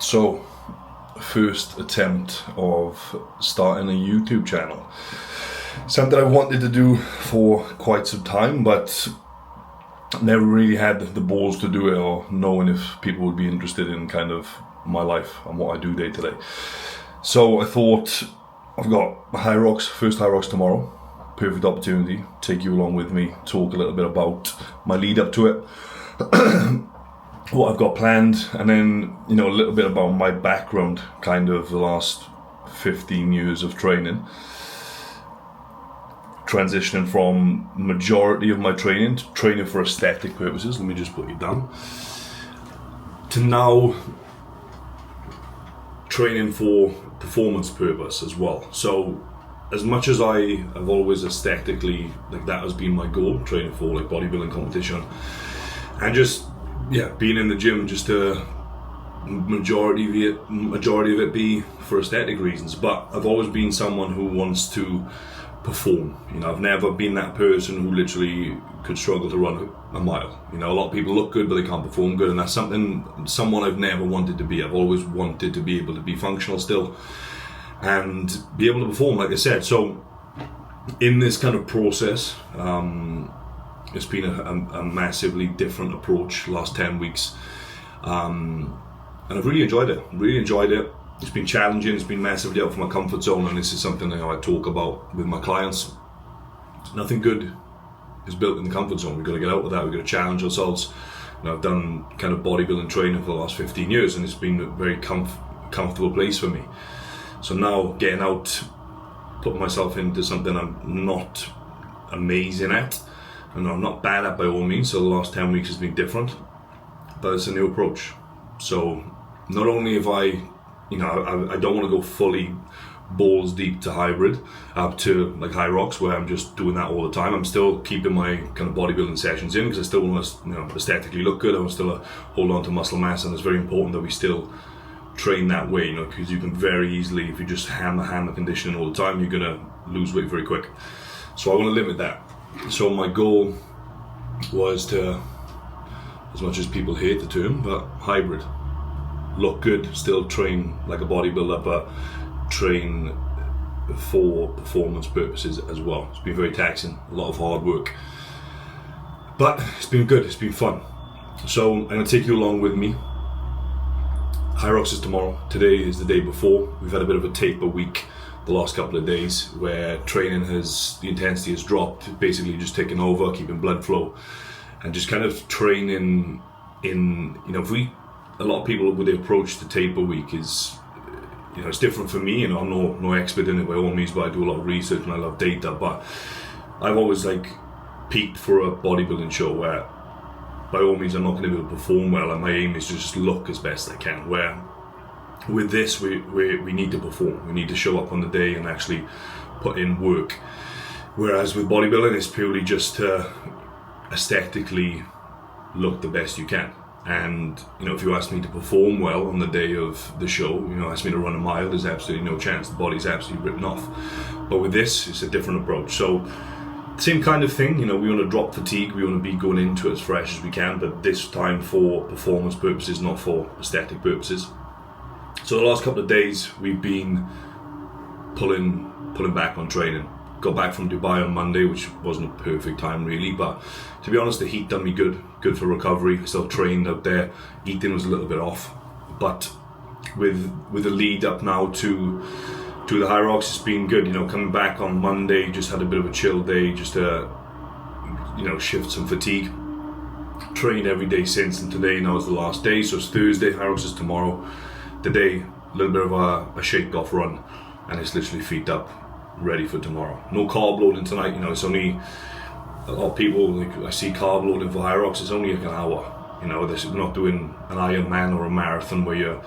So, first attempt of starting a YouTube channel. Something I wanted to do for quite some time, but never really had the balls to do it, or knowing if people would be interested in kind of my life and what I do day to day. So I thought, I've got first HYROX tomorrow. Perfect opportunity, take you along with me, talk a little bit about my lead up to it, what I've got planned, and then, a little bit about my background, kind of the last 15 years of training. Transitioning from majority of my training to training for aesthetic purposes, let me just put you down, to now training for performance purpose as well. So as much as I have always aesthetically, that has been my goal, training for bodybuilding competition, and just being in the gym, just a majority of it be for aesthetic reasons. But I've always been someone who wants to perform. I've never been that person who literally could struggle to run a mile. A lot of people look good but they can't perform good, and that's someone I've never wanted to be. I've always wanted to be able to be functional still and be able to perform, like I said. So in this kind of process, it's been a massively different approach last 10 weeks, and I've really enjoyed it. It's been challenging, it's been massively out of my comfort zone, and this is something that I talk about with my clients. Nothing good is built in the comfort zone. We've got to get out of that, we've got to challenge ourselves. I've done kind of bodybuilding training for the last 15 years, and it's been a very comfortable place for me. So now getting out, putting myself into something I'm not amazing at, and I'm not bad at by all means, so the last 10 weeks has been different, but it's a new approach. So not only have I don't want to go fully balls deep to hybrid, up to like HYROX, where I'm just doing that all the time. I'm still keeping my kind of bodybuilding sessions in, because I still want to aesthetically look good. I want to still hold on to muscle mass, and it's very important that we still train that way, because you can very easily, if you just hammer conditioning all the time, you're going to lose weight very quick. So I want to limit that. So my goal was to, as much as people hate the term, but hybrid. Look good, still train like a bodybuilder, but train for performance purposes as well. It's been very taxing, a lot of hard work, but it's been good, it's been fun. So I'm going to take you along with me. HYROX is tomorrow. Today is the day before. We've had a bit of a taper week the last couple of days, where the intensity has dropped, basically just taking over, keeping blood flow, and just kind of training in, a lot of people with the approach to taper week is, it's different for me. I'm no expert in it by all means, but I do a lot of research and I love data. But I've always peaked for a bodybuilding show where, by all means, I'm not going to be able to perform well, and my aim is to just look as best I can. Where with this, we need to perform. We need to show up on the day and actually put in work. Whereas with bodybuilding, it's purely just to aesthetically look the best you can. And if you ask me to perform well on the day of the show, ask me to run a mile, there's absolutely no chance. The body's absolutely written off. But with this, it's a different approach. So same kind of thing, we want to drop fatigue, we want to be going into it as fresh as we can, but this time for performance purposes, not for aesthetic purposes. So the last couple of days we've been pulling back on training. Got back from Dubai on Monday, which wasn't a perfect time really, but to be honest, the heat done me good for recovery. I still trained out there, eating was a little bit off, but with the lead up now to the HYROX, it's been good. Coming back on Monday, just had a bit of a chill day, just to shift some fatigue. Trained every day since, and today now is the last day, so it's Thursday. HYROX is tomorrow. Today, a little bit of a shake off run, and it's literally feet up, ready for tomorrow. No carb loading tonight. It's only, a lot of people, I see carb loading for HYROX, it's only an hour. This is not doing an Ironman or a marathon where you're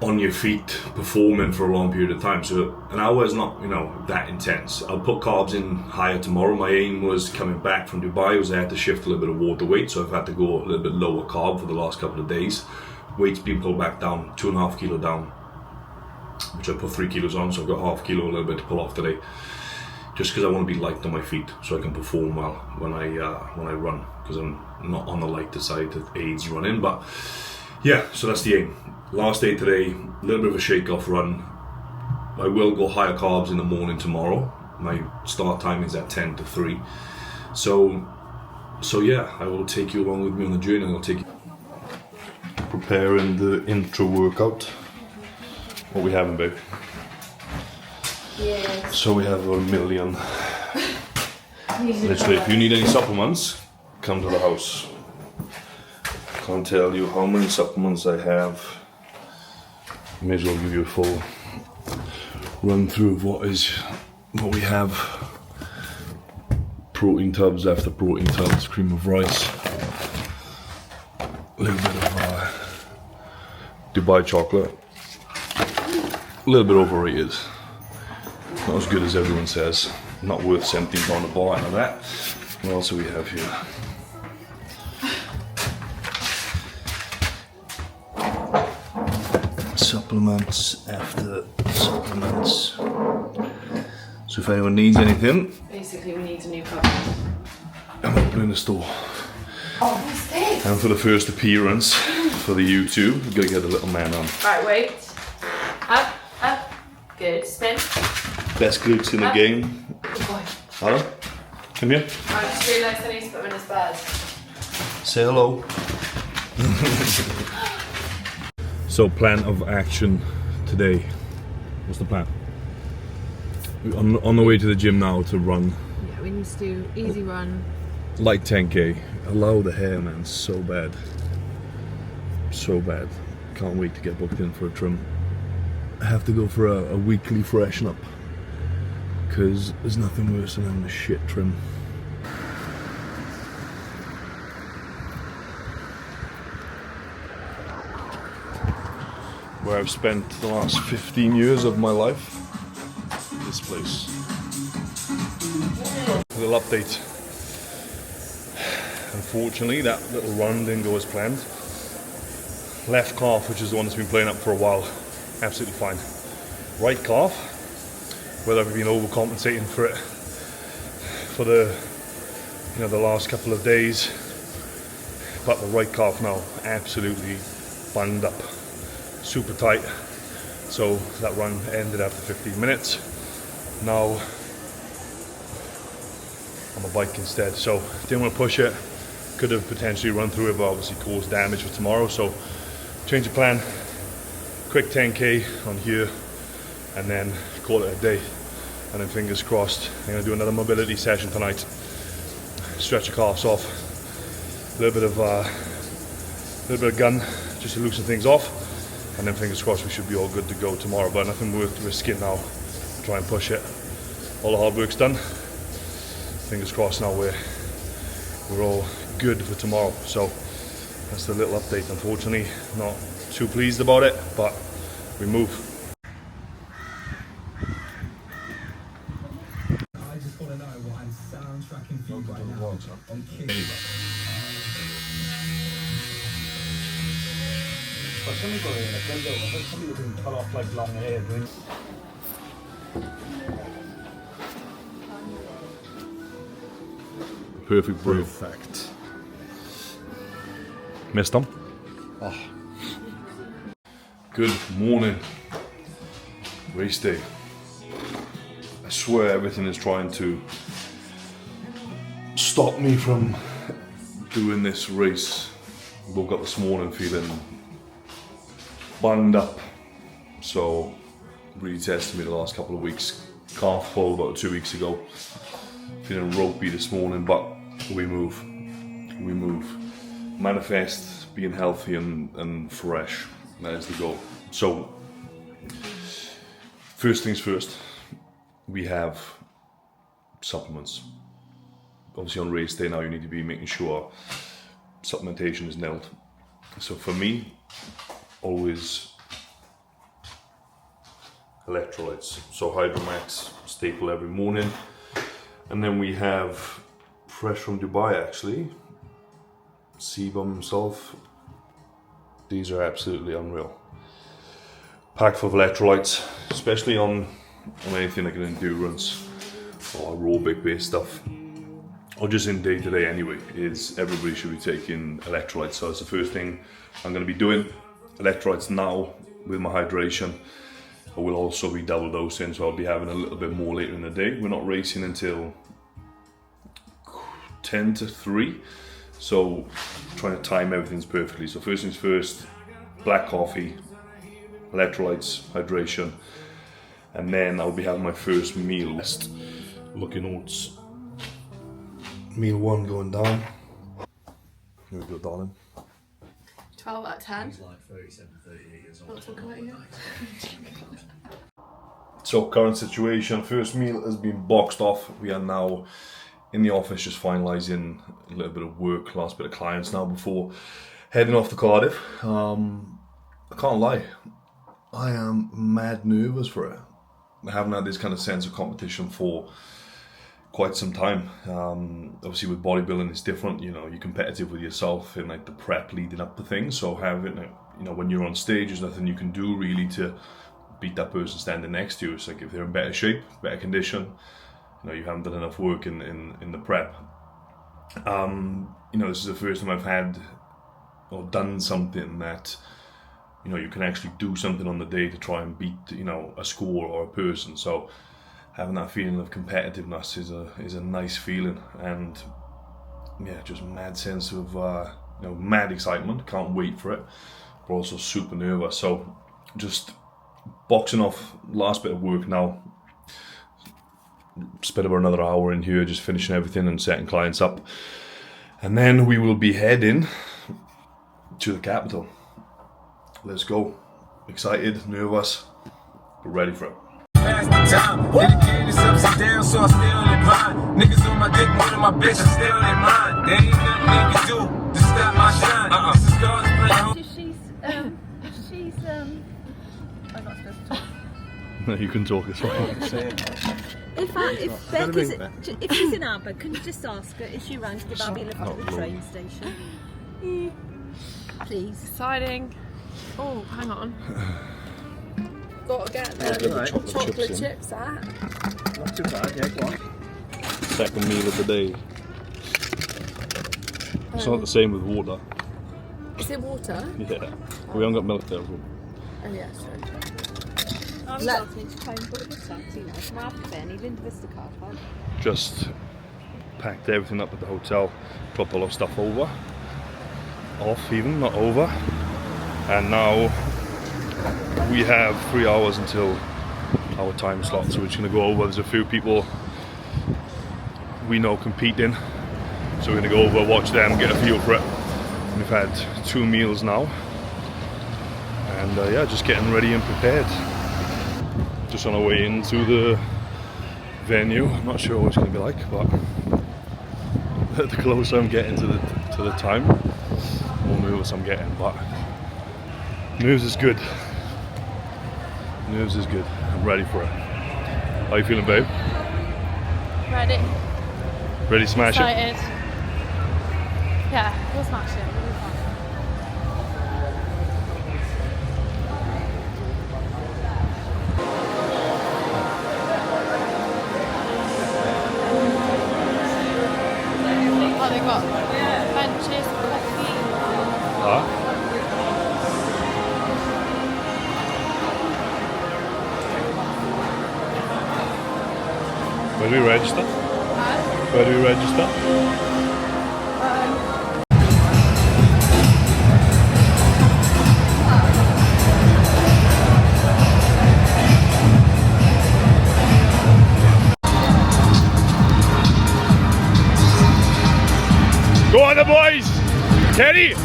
on your feet performing for a long period of time. So an hour is not that intense. I'll put carbs in higher tomorrow. My aim was, coming batle from Dubai, was I had to shift a little bit of water weight, so I've had to go a little bit lower carb for the last couple of days. Weight's been pulled back down, 2.5 kilo down, which I put 3 kilos on, so I've got half kilo, a little bit to pull off today, just because I want to be light on my feet so I can perform well when I run, because I'm not on the lighter side that aids running. But yeah, so that's the aim. last day today, a little bit of a shake-off run. I will go higher carbs in the morning tomorrow. My start time is at 10 to 3. So yeah, I will take you along with me on the journey. I'll take you preparing the intro workout. What we having, babe? Yeah. So we have 1 million. Literally, if you need any supplements, come to the house. Can't tell you how many supplements I have. May as well give you a full run through of what we have. Protein tubs after protein tubs, cream of rice, a little bit of Dubai chocolate, a little bit overrated, not as good as everyone says, not worth £17 a bar, and that. What else do we have here? Supplements after supplements. So if anyone needs anything, basically we need a new cover. I'm opening the store. Oh, what's this? And for the first appearance for the YouTube, we're gonna get the little man on. Right, wait. Up, up. Good. Spin. Best glutes in the game. Good boy. Hello? Come here. I just realised I need to put him in his bed. Say hello. So, plan of action today. What's the plan? We're on the way to the gym now to run. Yeah, we need to do easy run. Light 10k. Allow the hair, man. So bad. So bad. Can't wait to get booked in for a trim. I have to go for a weekly freshen up. Because there's nothing worse than having a shit trim. Where I've spent the last 15 years of my life. This place. A little update. Unfortunately, that little run didn't go as planned. Left calf, which is the one that's been playing up for a while, absolutely fine. Right calf, whether I've been overcompensating for it for the last couple of days, but the right calf now absolutely bunged up, super tight. So that run ended after 15 minutes. Now on the bike instead, so didn't want to push it. Could have potentially run through it, but obviously caused damage for tomorrow. So change of plan, quick 10k on here, and then call it a day. And then fingers crossed, I'm gonna do another mobility session tonight. Stretch the calves off, a little bit of gun, just to loosen things off, and then fingers crossed we should be all good to go tomorrow. But nothing worth risking now. Try and push it. All the hard work's done. Fingers crossed now we're all good for tomorrow. So that's the little update. Unfortunately, not too pleased about it, but we move. I just want to know what I'm soundtracking for you right now on King. Somebody can cut off like long hair. Perfect brew. Perfect. Missed them? Oh. Good morning. Race day. I swear everything is trying to stop me from doing this race. Woke up this morning feeling bunged up. So really tested me the last couple of weeks. Calf pull about 2 weeks ago. Feeling ropey this morning, but we move. We move. Manifest being healthy and fresh. That is the goal. So, first things first, we have supplements. Obviously on race day now you need to be making sure supplementation is nailed. So for me, always electrolytes. So HYROX staple every morning. And then we have, fresh from Dubai actually, Sebum himself. These are absolutely unreal. Packed full of electrolytes, especially on anything like an endurance or aerobic based stuff, or just in day to day anyway, is everybody should be taking electrolytes. So that's the first thing I'm going to be doing. electrolytes now with my hydration. I will also be double dosing, so I'll be having a little bit more later in the day. We're not racing until 10 to 3, so trying to time everything perfectly. So first things first, black coffee, electrolytes, hydration, and then I'll be having my first meal. Looking oats. Meal 1 going down. Here we go, darling. 12 out of 10. Like 37, 38 years old. Not talking about you. So current situation, first meal has been boxed off. We are now in the office just finalising a little bit of work, last bit of clients now before heading off to Cardiff. I can't lie, I am mad nervous for it. I haven't had this kind of sense of competition for quite some time. Obviously with bodybuilding it's different, you know, you're competitive with yourself in like the prep leading up to things, so having, you know, when you're on stage there's nothing you can do really to beat that person standing next to you. It's like if they're in better shape, better condition, you know, you haven't done enough work in the prep. You know, this is the first time I've had or done something that, you know, you can actually do something on the day to try and beat, you know, a score or a person. So having that feeling of competitiveness is a nice feeling, and yeah, just mad sense of you know, mad excitement. Can't wait for it, but also super nervous. So just boxing off last bit of work now. Spent about another hour in here just finishing everything and setting clients up, and then we will be heading to the capital. Let's go. Excited, nervous, but ready for it. Time. Dedicated ups and downs, so I stay on the grind. Niggas on my dick, one of my bitches, I stay on their mind. There ain't nothing they can do to stop my shine. This is God's plan. She's I'm not supposed to talk. No, you can talk as well. If Beck is, if she's in Arbor, can you just ask her, is she around to give Abby a lift to the train station? Please. Exciting. Oh, hang on. Gotta get the chocolate chips out. Not too bad, yeah, go on. Second meal of the day. It's not the same with water. Is it water? Yeah. We haven't got milk there. Oh yeah, sure. I'm starting to try and book a taxi now from Aberfan, even Vista Car Park. Just packed everything up at the hotel, dropped a lot of stuff over. Off even, not over. And now we have 3 hours until our time slot, so we're just going to go over. There's a few people we know competing, so we're going to go over, watch them, get a feel for it. We've had 2 meals now, and yeah, just getting ready and prepared. Just on our way into the venue. I'm not sure what it's going to be like, but the closer I'm getting to the time, the more nervous I'm getting. But nerves is good. Nerves is good. I'm ready for it. How you feeling, babe? Ready. Ready to smash Excited. Yeah, we'll smash it. We'll be fine. Oh, they got benches, coffee. Huh? Where do we register? Where do we register? Go on the boys! Teddy!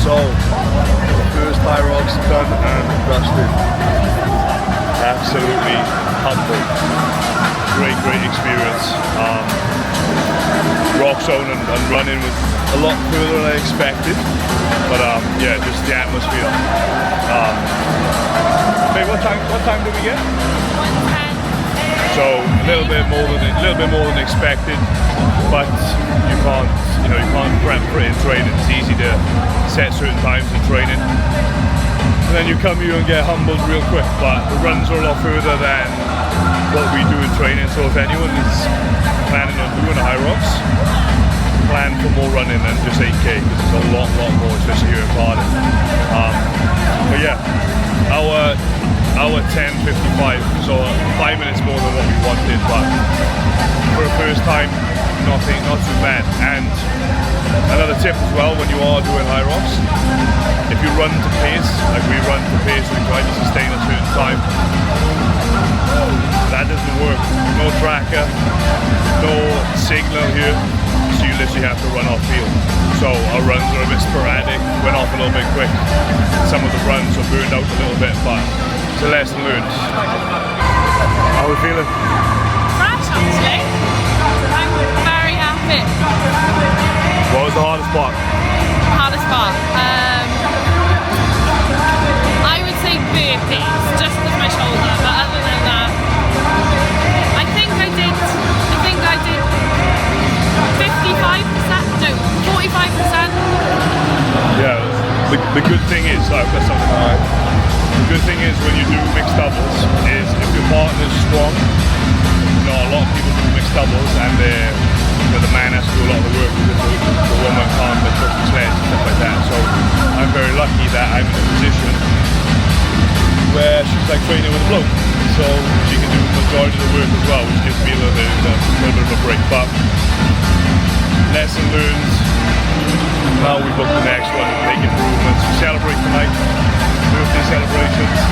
So, first HYROX done and dusted. Absolutely humble. Great experience. Rock zone and running was a lot further than I expected. But yeah, just the atmosphere. Babe, what time did we get? 1:10. So a little bit more than expected, but you can't prep for it in training. It's easy to set certain times in training, and then you come here and get humbled real quick. But the runs are a lot further than what we do in training. So if anyone is planning on doing a HYROX, plan for more running than just 8k, because there's a lot more, especially here in Cardiff. But yeah, our 10:55, so 5 minutes more than what we wanted, but for a first time, not too bad. And another tip as well, when you are doing HYROX, if you run to pace, like we run to pace, we try to sustain a certain time, that doesn't work. No tracker, no signal here, so you literally have to run off field. So our runs are a bit sporadic, went off a little bit quick. Some of the runs are burned out a little bit, but it's a lesson learned. How are we feeling? Fresh, actually. I'm very happy. What was the hardest part? Hardest part? I would say burpees, just with my shoulder, but other than that, I think I did 55%, no, 45%. Yeah, the good thing is, I've got something to add. The good thing is when you do mixed doubles is if your partner's strong, you know, a lot of people do mixed doubles and the man has to do a lot of the work because the woman can't push the sleds and stuff like that. So I'm very lucky that I'm in a position where she's like training with a bloke, so she can do the majority of the work as well, which gives me a little bit of a break. But lesson learned. Now we book the next one, make improvements. We celebrate tonight, birthday celebrations.